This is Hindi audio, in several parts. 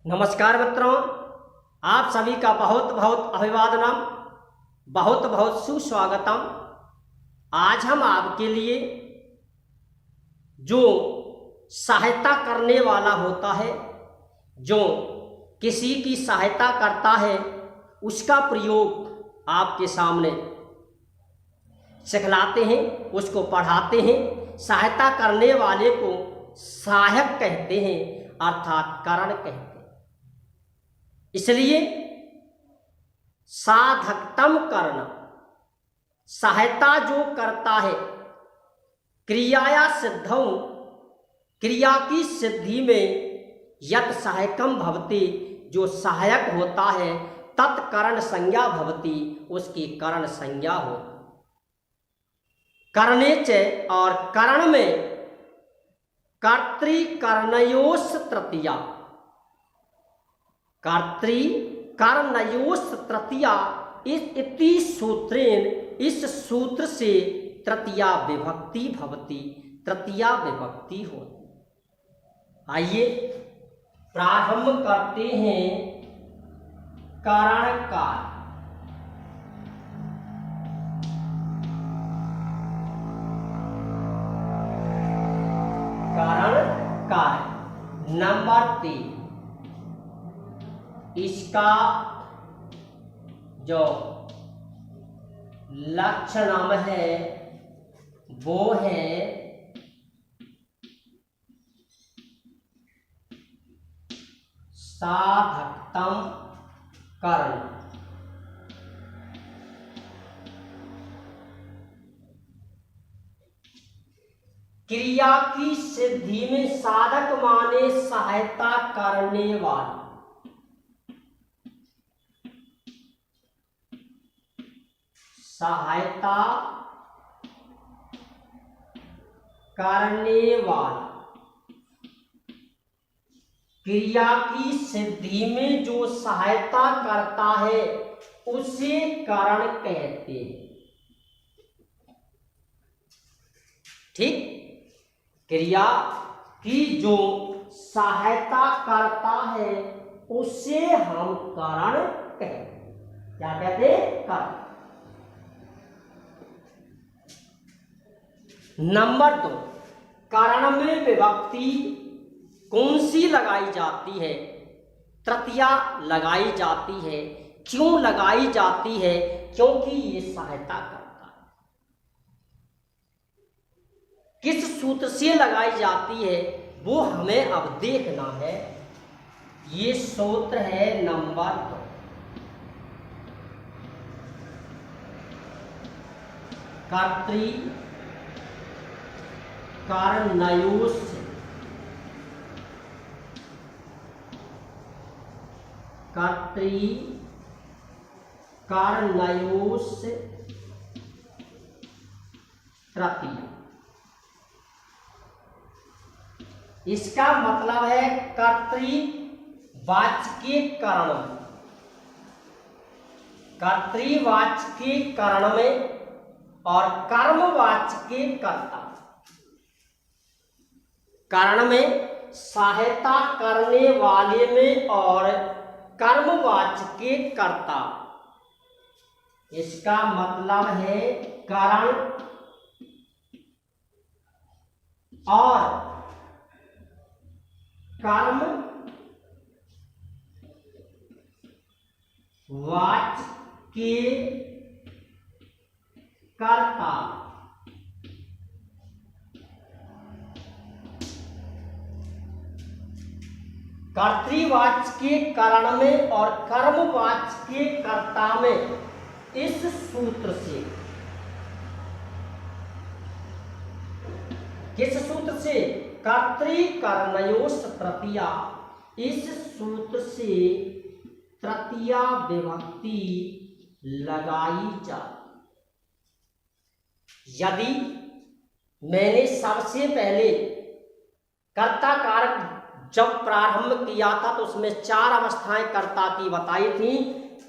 नमस्कार मित्रों, आप सभी का बहुत बहुत अभिवादनम, बहुत बहुत सुस्वागतम। आज हम आपके लिए जो सहायता करने वाला होता है, जो किसी की सहायता करता है, उसका प्रयोग आपके सामने सिखलाते हैं, उसको पढ़ाते हैं। सहायता करने वाले को सहायक कहते हैं, अर्थात करण कहते हैं। इसलिए साधकतम कर्ण, सहायता जो करता है, क्रियाया सिद्धौ, क्रिया की सिद्धि में यत् सहायकम भवति, जो सहायक होता है, तत्करण संज्ञा भवति, उसकी करण संज्ञा हो। करणे च, और करण में कर्तृकर्णयोस् तृतीया, कर्तृकर्णयोस् तृतीया इति सूत्रेण, इस सूत्र से तृतीया विभक्ति भवति, तृतीया विभक्ति होती। आइए प्रारंभ करते हैं कारण का। कारण कार्य नंबर 3, इसका जो लक्षणम है वो है साधकतम कर्ण। क्रिया की सिद्धि में साधक माने सहायता करने वाला, सहायता करने वाला। क्रिया की सिद्धि में जो सहायता करता है उसे करण कहते हैं। ठीक, क्रिया की जो सहायता करता है उसे हम करण कहते हैं। क्या कहते हैं? करण। नंबर 2, करण में विभक्ति कौन सी लगाई जाती है? तृतीया लगाई जाती है। क्यों लगाई जाती है? क्योंकि ये सहायता करता है। किस सूत्र से लगाई जाती है वो हमें अब देखना है। ये सूत्र है नंबर 2, कर्तृकर्णयोस्, कर्तृकर्णयोस् तृतीया। इसका मतलब है कर्तृवाचकीय करण, कर्तृवाचकीय करण में और कर्मवाचकीय कर्ता। करण में सहायता करने वाले में और कर्मवाचकीय कर्ता। इसका मतलब है करण और कर्म वाचकीय कर्ता। कर्तृवाचकीय करण में और कर्मवाचकीय कर्ता में इस सूत्र से, किस सूत्र से? कर्तृकर्णयोस् तृतीया। इस सूत्र से तृतीया विभक्ति लगाई जाती। यदि मैंने सबसे पहले कर्ता कारक जब प्रारंभ किया था तो उसमें 4 अवस्थाएं कर्ता की बताई थी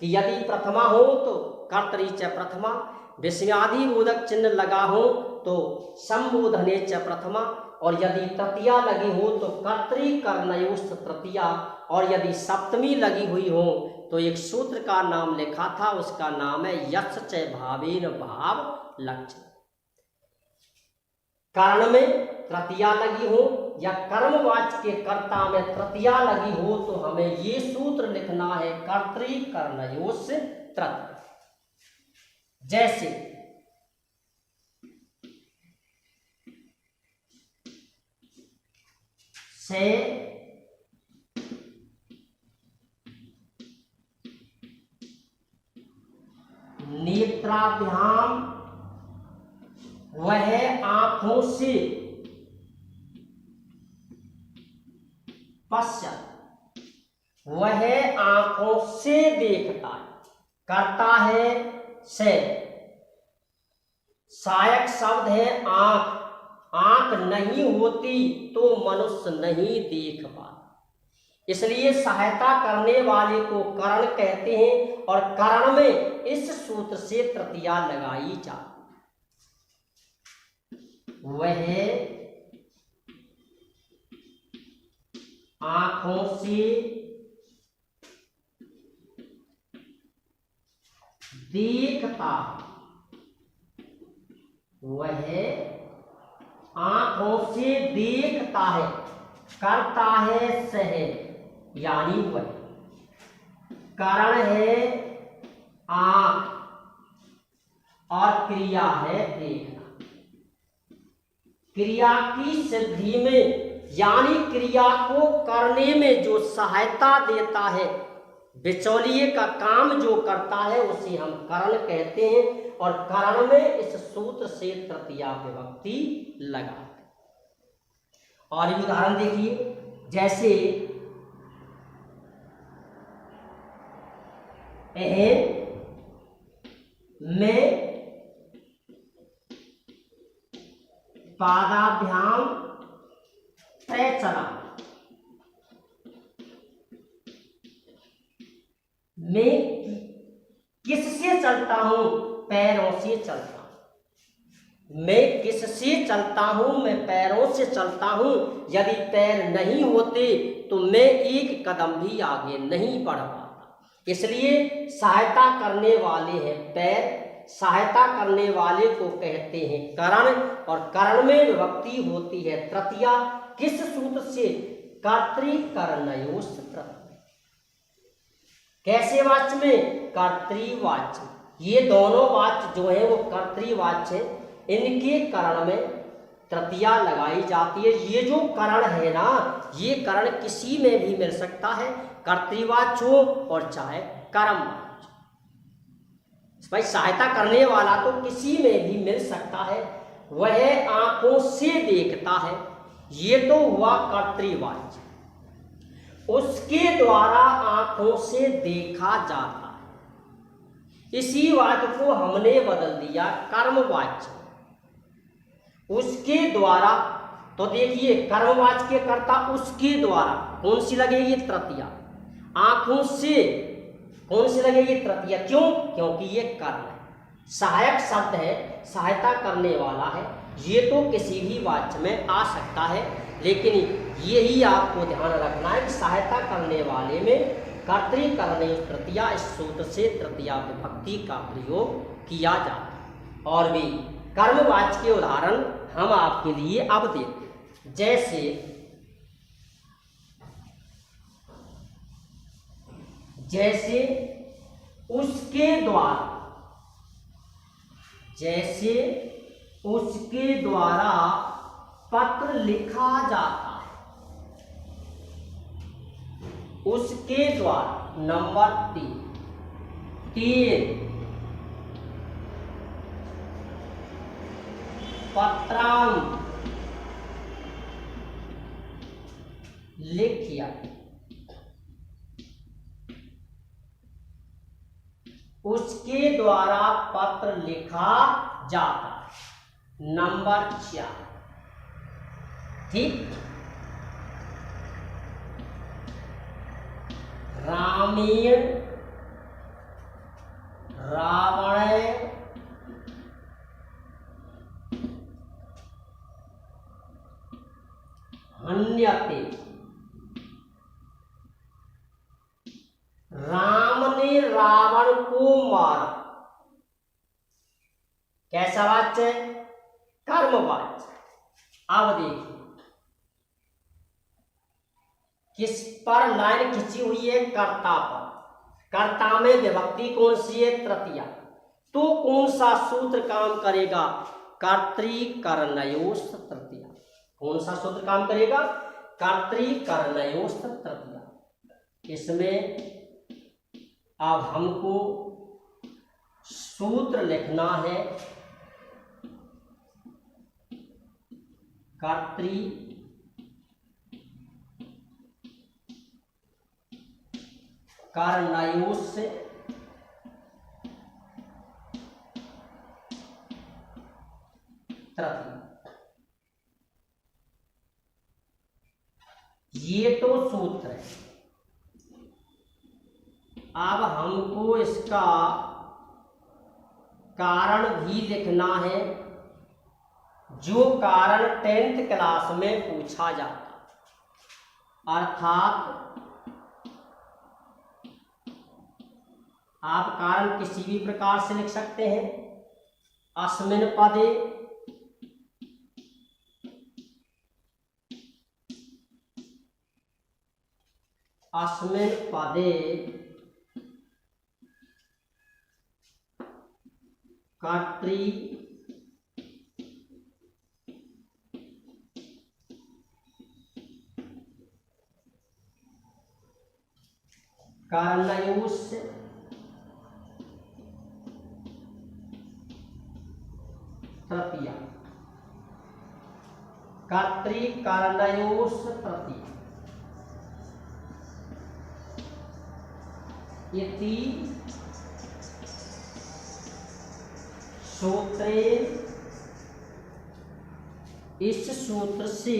कि यदि प्रथमा हो तो कर्तरि च प्रथमा, विस्मयादिबोधक चिन्ह लगा हो तो संबोधने च प्रथमा, और यदि तृतीया लगी हो तो कर्तृकर्णयोस्त तृतीया, और यदि सप्तमी लगी हुई हो तो एक सूत्र का नाम लिखा था, उसका नाम है यश च भावेन भाव लक्षण। कारण में तृतीया लगी हो या कर्मवाच्य के कर्ता में तृतीया लगी हो तो हमें ये सूत्र लिखना है कर्तृकर्णयोस्त तृतीया। जैसे से नेत्राभ्याम, वह आंखों से, पश्चात वह आंखों से देखता है, करता है से। सहायक शब्द है आंख, आंख नहीं होती तो मनुष्य नहीं देख पाता, इसलिए सहायता करने वाले को करण कहते हैं और करण में इस सूत्र से तृतीया लगाई जाती। वह आंखों से देखता, वह आंखों से देखता है, करता है सह, यानी वह कारण है आंख और क्रिया है देखना। क्रिया की सिद्धि में यानी क्रिया को करने में जो सहायता देता है, बिचौलिए का काम जो करता है उसे हम करण कहते हैं और करण में इस सूत्र से तृतीया विभक्ति लगाते। और ये उदाहरण देखिए, जैसे मैं पादाभ्याम तय चला, मैं किससे चलता हूं? पैरों से चलता हूं। मैं किससे चलता हूं? मैं पैरों से चलता हूं। यदि पैर नहीं होते तो मैं एक कदम भी आगे नहीं बढ़ पाता, इसलिए सहायता करने वाले हैं पैर, सहायता करने वाले को कहते हैं करण, और करण में विभक्ति होती है तृतीया। किस सूत्र से? कर्तृकर्णयोस्त तृतीया। कैसे वाच्य में? कर्तृवाच्य। ये दोनों वाच्य जो है वो कर्तृवाच्य है, इनके करण में तृतीया लगाई जाती है। ये जो करण है ना, ये करण किसी में भी मिल सकता है, कर्तृवाच्य हो और चाहे कर्मवाच्य। भाई सहायता करने वाला तो किसी में भी मिल सकता है। वह आंखों से देखता है, ये तो हुआ कर्तृवाच्य। उसके द्वारा आंखों से देखा जाता है, इसी वाक्य को हमने बदल दिया कर्मवाच्य। उसके द्वारा, तो देखिए कर्मवाच्य के कर्ता उसके द्वारा कौन सी लगेगी? तृतीया। आंखों से कौन सी लगेगी? तृतीया। क्यों? क्योंकि ये कर्म है, सहायक शब्द है, सहायता करने वाला है। ये तो किसी भी वाच्य में आ सकता है, लेकिन यही आपको ध्यान रखना है कि सहायता करने वाले में कर्तृकर्णयोस्त तृतीया, इस सूत्र से तृतीया विभक्ति का प्रयोग किया जाता है। और भी कर्मवाच्य के उदाहरण हम आपके लिए अब देखते हैं। जैसे उसके द्वारा, जैसे उसके द्वारा पत्र लिखा जाता है, उसके द्वारा। नंबर 3 पत्राम लिखिया, उसके द्वारा पत्र लिखा जाता है। नंबर 4, ठीक। रामेण रावण हन्यते। राम ने रावण को मारा। कैसा वाच्य है? कर्मवाच्य। अब देखिए किस पर लाइन खिंची हुई है? कर्ता पर। कर्ता में विभक्ति कौन सी है? तृतीया। तो कौन सा सूत्र काम करेगा? कर्तृकर्णयोः तृतीया। कौन सा सूत्र काम करेगा? कर्तृकर्णयोः तृतीया। इसमें अब हमको सूत्र लिखना है कर्णयोः तृतीया। ये तो सूत्र है। अब हमको इसका कारण भी लिखना है, जो कारण 10th क्लास में पूछा जाता। अर्थात आप कारण किसी भी प्रकार से लिख सकते हैं। अस्मिन् पदे कर्तृ कर्णयोः तृतीया। कर्तृकर्णयोः तृतीया इति सूत्रे। इस सूत्र से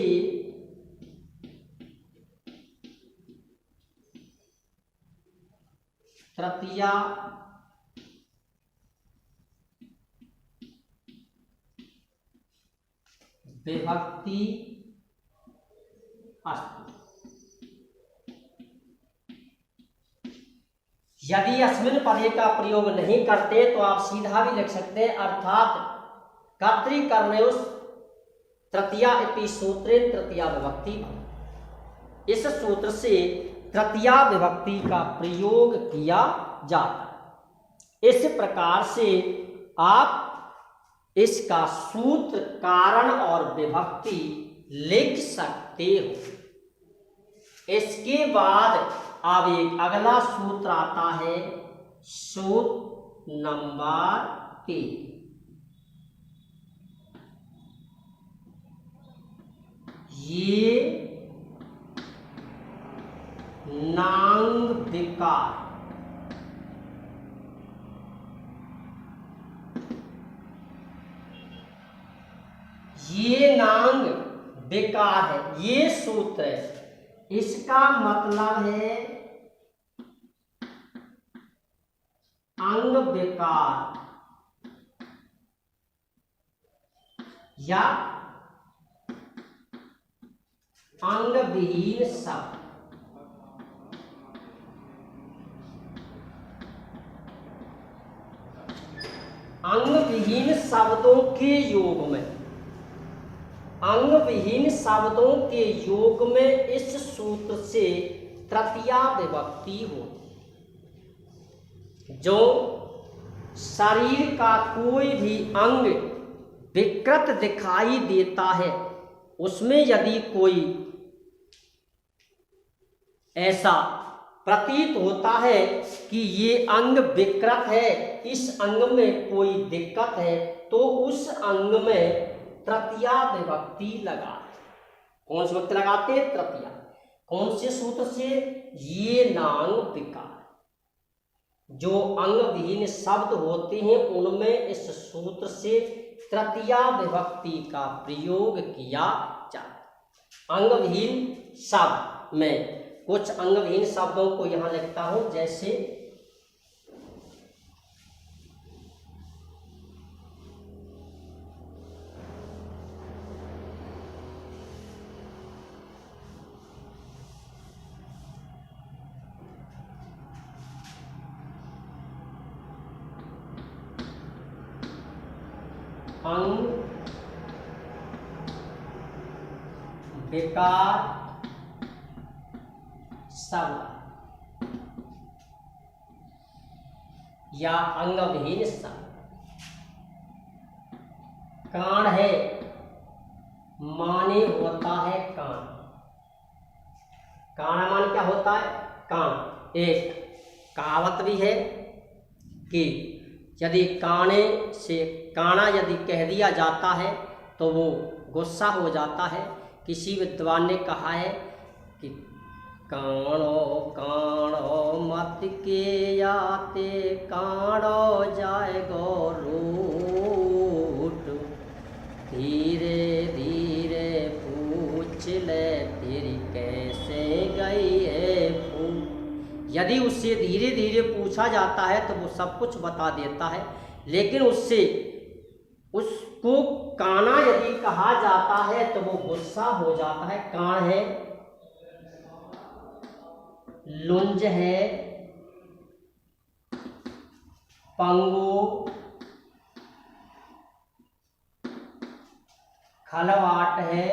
तृतीया विभक्ति अस्ति। यदि अस्मिन् पदे का प्रयोग नहीं करते तो आप सीधा भी लिख सकते हैं, अर्थात कर्तृकर्णयोः तृतीया इति सूत्रे तृतीया विभक्ति। इस सूत्र से तृतीया विभक्ति का प्रयोग किया जाता है। इस प्रकार से आप इसका सूत्र, कारण और विभक्ति लिख सकते हो। इसके बाद अब एक अगला सूत्र आता है, सूत्र नंबर 3। ये नांग विकार। ये नांग विकार है, ये सूत्र है। इसका मतलब है अंग विकार या अंग विहीन शब्द। अंग विहीन शब्दों के योग में, अंग विहीन शब्दों के योग में इस सूत्र से तृतीया विभक्ति होती। जो शरीर का कोई भी अंग विकृत दिखाई देता है, उसमें यदि कोई ऐसा प्रतीत होता है कि ये अंग विकृत है, इस अंग में कोई दिक्कत है, तो उस अंग में तृतीया विभक्ति लगा। कौन सी विभक्ति लगाते हैं? तृतीया। कौन से सूत्र से? ये नांग विकार। जो अंग विहीन शब्द होते हैं उनमें इस सूत्र से तृतीया विभक्ति का प्रयोग किया जाता है। अंग विहीन शब्द में कुछ अंग विहीन शब्दों को यहां लिखता हूं, जैसे अंग विकार शब्द या अंगविहीन शब्द। कान है माने होता है कान। कान मान क्या होता है? कान। एक कहावत भी है कि यदि काने से काना यदि कह दिया जाता है तो वो गुस्सा हो जाता है। किसी विद्वान ने कहा है कि काणो काणो मत के आते काणो जाए गो रूट, धीरे धीरे पूछ ले फिर कैसे गई है फूट। यदि उससे धीरे धीरे पूछा जाता है तो वो सब कुछ बता देता है, लेकिन उसको काना यदि कहा जाता है तो वो गुस्सा हो जाता है। कान है, लुंज है, पंगु, खलवाट है,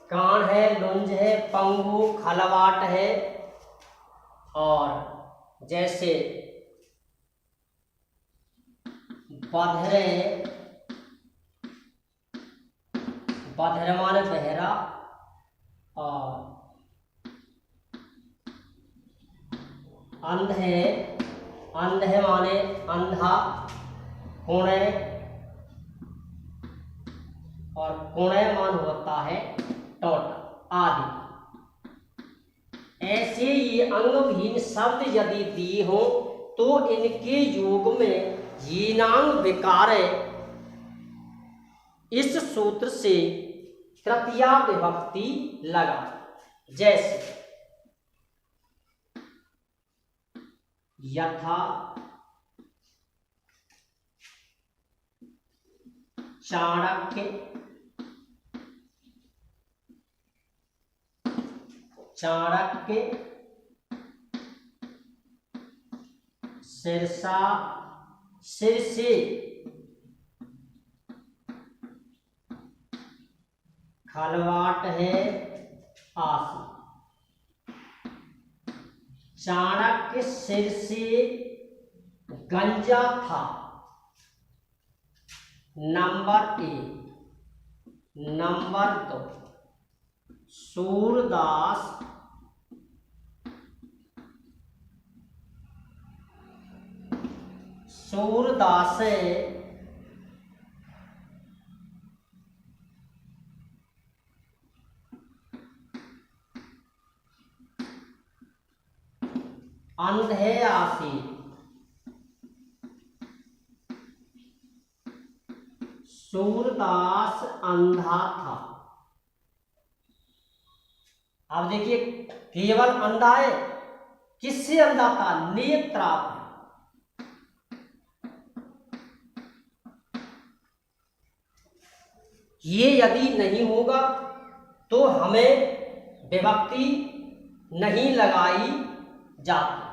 कान है, लुंज है, पंगु, खलवाट है। और जैसे बधरे, बधर माने बहरा, और अंधे, अंधे माने अंधा, कुणे, और कुणे मान होता है टोटा आदि। ऐसे ये अंगविहीन शब्द यदि दिए हो तो इनके योग में यीनांग विकारे इस सूत्र से तृतीया विभक्ति लगा। जैसे यथा, चाणक्य, चाणक्य, सिरसा, सिरसे, खलवाट है, आसी। चाणक्य सिर से गंजा था, नंबर 1। नंबर 2, सूरदास सूरदास अंधे आसी, सूरदास अंधा था। अब देखिए, केवल अंधा है, किससे अंधा था? नेत्राप। ये यदि नहीं होगा तो हमें विभक्ति नहीं लगाई जाती।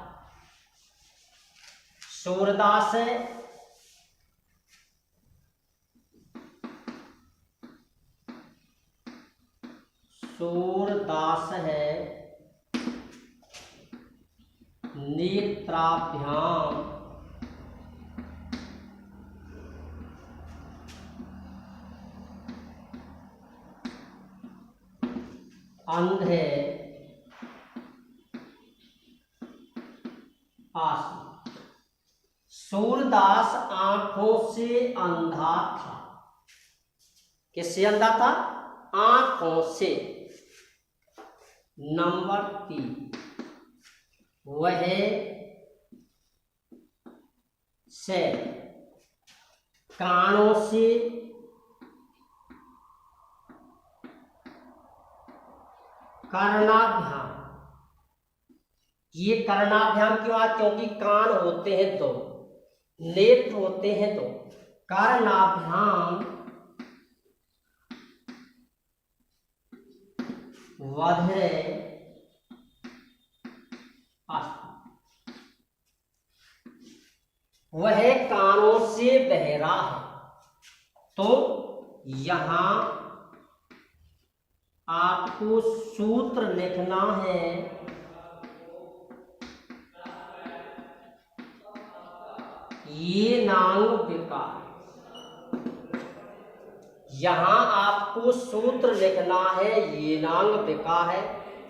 सूरदास है, सूरदास है, नेत्राभ्याम अंधे आसी। सूरदास आंखों से अंधा था। किससे अंधा था? आंखों से। नंबर 3, वह से कानों से कर्णाभ्याम। ये कर्णाभ्याम क्यों आ? क्योंकि कान होते हैं दो, नेत्र होते हैं दो। कर्णाभ्याम वधरे आस्था। वह कानों से बहरा है। तो यहां आपको सूत्र लिखना है, ये नांग विकार। यहां आपको सूत्र लिखना है, ये नांग विकार है।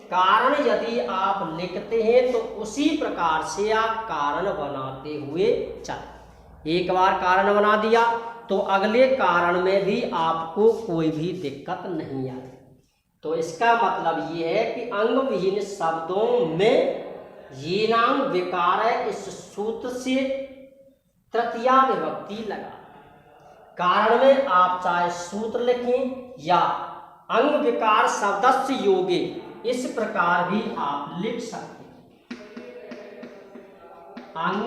कारण यदि आप लिखते हैं तो उसी प्रकार से आप कारण बनाते हुए चल। एक बार कारण बना दिया तो अगले कारण में भी आपको कोई भी दिक्कत नहीं आए। तो इसका मतलब ये है कि अंग विहीन शब्दों में ये नाम विकार है, इस सूत्र से तृतीया विभक्ति लगा। कारण में आप चाहे सूत्र लिखें या अंग विकार शब्दस्य योगे, इस प्रकार भी आप लिख सकते हैं। अंग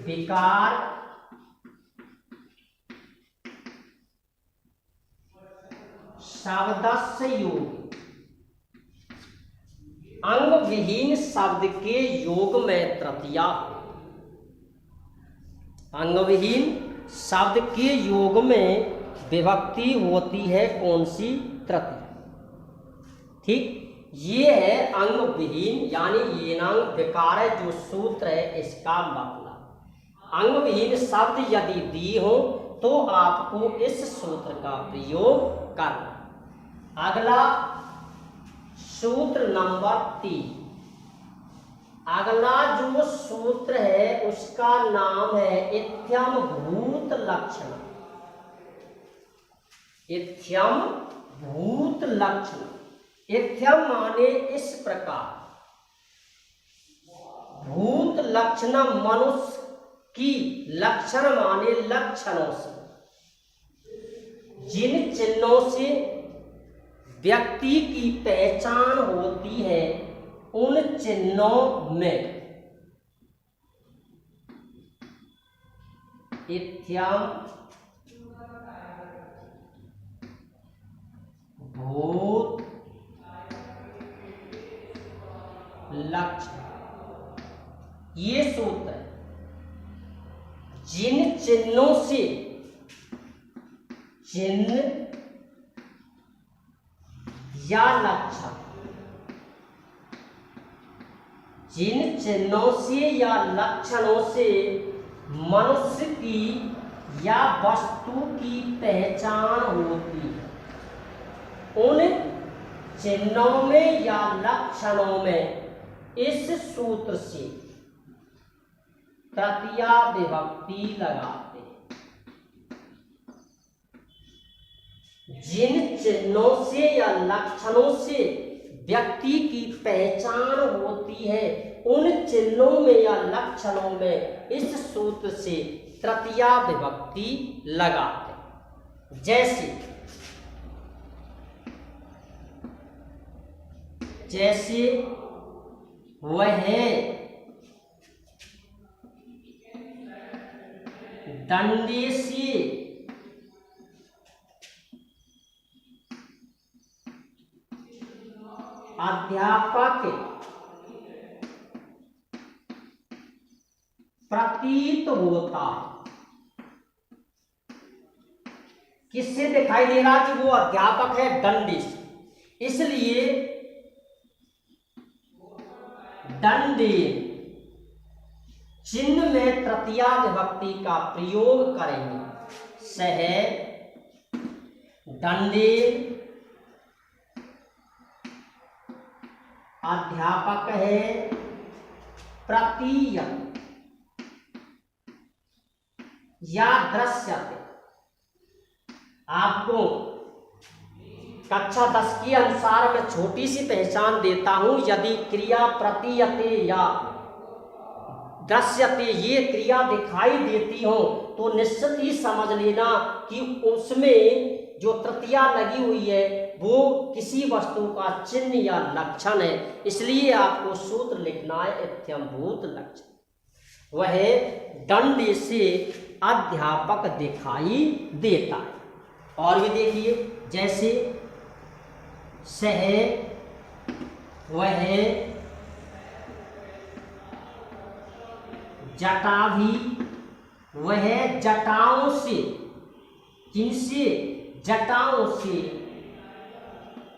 विकार शब्दस्य योग, अंग विहीन शब्द के योग में तृतीया। अंग विहीन शब्द के योग में विभक्ति होती है कौन सी? तृतीया। ठीक, ये है अंग विहीन यानी ये नाम विकार है, जो सूत्र है इसका मतलब। अंग विहीन शब्द यदि दी हो तो आपको इस सूत्र का प्रयोग करना। अगला सूत्र नंबर 3। अगला जो सूत्र है उसका नाम है इत्थम भूत लक्षण। इत्थम भूत लक्षण। इत्थम माने इस प्रकार, भूत लक्षण मनुष्य की, लक्षण माने लक्षणों से, जिन चिन्हों से व्यक्ति की पहचान होती है उन चिन्हों में इत्थम भूत लक्षण। ये सूत्र है, जिन चिन्हों से, चिन्ह या लक्षण, जिन चिन्हों से या लक्षणों से मनुष्य की या वस्तु की पहचान होती है, उन चिन्हों में या लक्षणों में इस सूत्र से तृतीया विभक्ति लगाते हैं। जिन चिन्हों से या लक्षणों से व्यक्ति की पहचान होती है उन चिन्हों में या लक्षणों में इस सूत्र से तृतीया विभक्ति लगाते हैं। जैसे वह डंडे से अध्यापक प्रतीत होता है। किससे दिखाई दे रहा कि वो अध्यापक है? डंडे से। इसलिए डंडे चिन्ह में तृतीया विभक्ति का प्रयोग करेंगे। सह डंडे अध्यापक है प्रतीयत या दृश्यते। आपको कक्षा 10 के अनुसार मैं छोटी सी पहचान देता हूं। यदि क्रिया प्रतीयते या दृश्यते ये क्रिया दिखाई देती हो तो निश्चित ही समझ लेना कि उसमें जो तृतीया लगी हुई है वो किसी वस्तु का चिन्ह या लक्षण है। इसलिए आपको सूत्र लिखना है इत्थम्भूत लक्षण। वह डंडे से अध्यापक दिखाई देता है। और भी देखिए, जैसे सह वह जटा भी, वह जटाओं से, किनसे? जटाओं से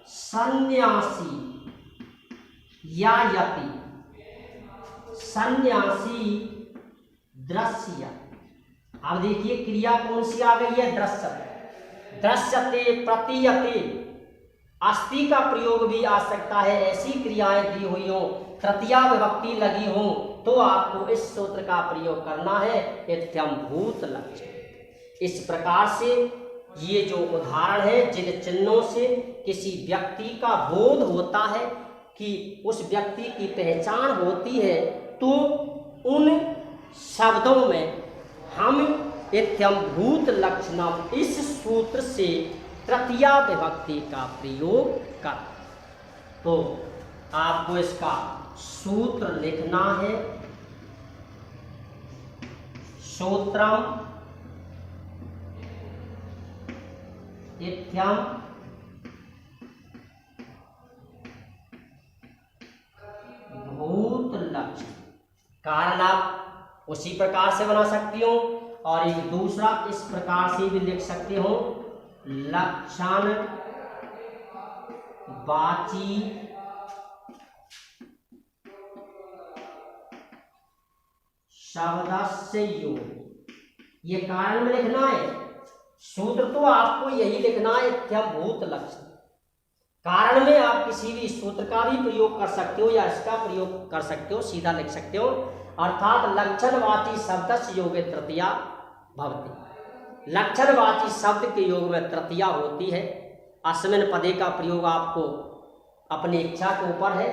सन्यासी या यति, सन्यासी दृश्य। अब देखिए क्रिया कौन सी आ गई है? दृश्यते। दृश्यते, प्रतीयते, अस्ति का प्रयोग भी आ सकता है। ऐसी क्रियाएं दी हुई हो, तृतीया विभक्ति लगी हो, तो आपको इस सूत्र का प्रयोग करना है, इत्थम भूत लक्षण। इस प्रकार से ये जो उदाहरण है, जिन चिन्हों से किसी व्यक्ति का बोध होता है, कि उस व्यक्ति की पहचान होती है, तो उन शब्दों में हम इत्थम भूत लक्षणम इस सूत्र से तृतीया विभक्ति का प्रयोग कर। तो आपको इसका सूत्र लिखना है। सूत्रम इत्थम भूत लक्षण। कारण आप उसी प्रकार से बना सकती हो, और एक दूसरा इस प्रकार से भी लिख सकते हो, लक्षण वाची शब्दस्य योग। ये कारण में लिखना है, सूत्र तो आपको यही लिखना है, इत्थम भूत लक्षण। कारण में आप किसी भी सूत्र का भी प्रयोग कर सकते हो, या इसका प्रयोग कर सकते हो, सीधा लिख सकते हो। अर्थात लक्षणवाची शब्दस्य योगे तृतीया भवति। लक्षणवाची शब्द के योग में तृतीया होती है। अस्मिन् पदे का प्रयोग आपको अपनी इच्छा के ऊपर है।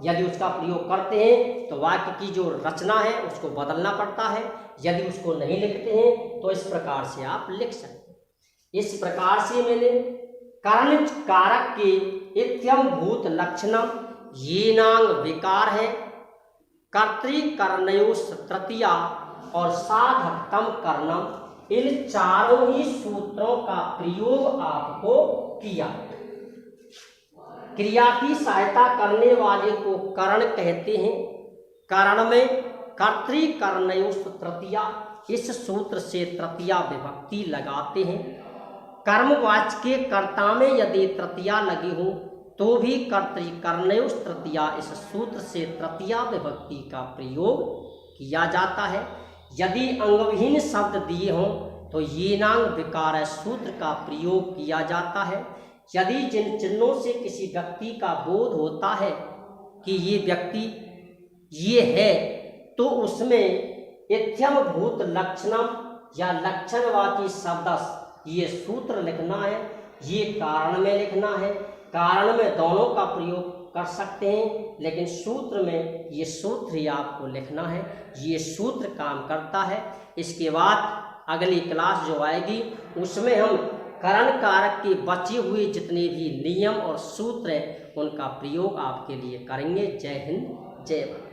यदि उसका प्रयोग करते हैं तो वाक्य की जो रचना है उसको बदलना पड़ता है। यदि उसको नहीं लिखते हैं तो इस प्रकार से आप लिख सकते हैं। इस प्रकार से मैंने कर्ण कारक के इत्थम भूत लक्षणम, येनांग विकार है, कर्तृकर्णयोः तृतीया और साधकतम कर्णम, इन चारों ही सूत्रों का प्रयोग आपको किया। क्रिया की सहायता करने वाले को करण कहते हैं। करण में कर्तृकर्णयोः तृतीया, इस सूत्र से तृतीया विभक्ति लगाते हैं। कर्मवाच्य के कर्ता में यदि तृतीया लगी हो तो भी कर्तृकर्णयोः तृतीया, इस सूत्र से तृतीया विभक्ति का प्रयोग किया जाता है। यदि अंगविहीन शब्द दिए हों तो येनांग विकार सूत्र का प्रयोग किया जाता है। यदि जिन चिन्हों से किसी व्यक्ति का बोध होता है कि ये व्यक्ति ये है, तो उसमें इत्थम भूत लक्षणम या लक्षणवाची शब्द ये सूत्र लिखना है। ये कारण में लिखना है। कारण में दोनों का प्रयोग कर सकते हैं, लेकिन सूत्र में ये सूत्र ही आपको लिखना है। ये सूत्र काम करता है। इसके बाद अगली क्लास जो आएगी उसमें हम करण कारक के बचे हुए जितने भी नियम और सूत्र हैं उनका प्रयोग आपके लिए करेंगे। जय हिंद, जय भारत।